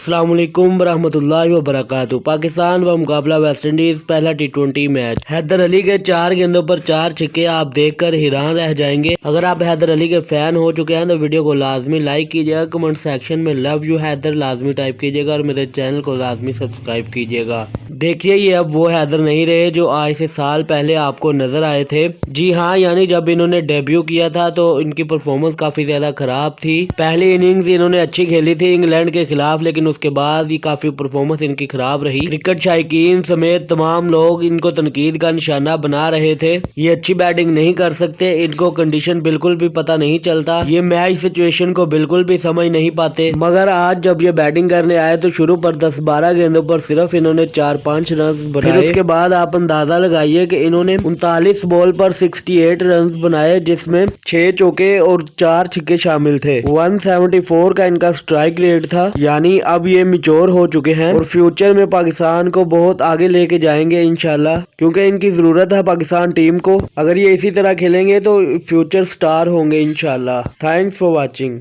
अस्सलाम वालेकुम रहमतुल्लाहि व बरकातहू। पाकिस्तान व मुकाबला वेस्ट इंडीज पहला T20 मैच। हैदर अली के 4 गेंदों पर 4 छक्के आप देखकर हैरान रह जाएंगे। अगर आप हैदर अली के फैन हो चुके हैं तो वीडियो को लाजमी लाइक कीजिएगा, कमेंट सेक्शन में लव यू हैदर लाजमी टाइप कीजिएगा और मेरे चैनल को लाजमी सब्सक्राइब कीजिएगा। देखिए ये अब वो हैदर नहीं रहे जो आज से साल पहले आपको नजर आए थे। जी हाँ, यानी जब इन्होंने डेब्यू किया था तो इनकी परफॉर्मेंस काफी ज्यादा खराब थी। पहली इनिंग्स इन्होंने अच्छी खेली थी इंग्लैंड के खिलाफ, लेकिन उसके बाद ही काफी परफॉर्मेंस इनकी खराब रही। क्रिकेट शायकीन समेत तमाम लोग इनको तनकीद का निशाना बना रहे थे। ये अच्छी बैटिंग नहीं कर सकते, इनको कंडीशन बिल्कुल भी पता नहीं चलता, ये मैच सिचुएशन को बिल्कुल भी समझ नहीं पाते। मगर आज जब ये बैटिंग करने आए तो शुरू पर 10-12 गेंदों पर सिर्फ इन्होंने 4-5 रन बनाए। फिर उसके बाद आप अंदाजा लगाइए कि इन्होंने 39 बॉल पर 68 रन बनाए, जिसमें 6 चौके और 4 छक्के शामिल थे। 174 का इनका स्ट्राइक रेट था। यानी अब ये मैच्योर हो चुके हैं और फ्यूचर में पाकिस्तान को बहुत आगे लेके जाएंगे इंशाल्लाह, क्योंकि इनकी जरूरत है पाकिस्तान टीम को। अगर ये इसी तरह खेलेंगे तो फ्यूचर स्टार होंगे इंशाल्लाह। Thanks for watching.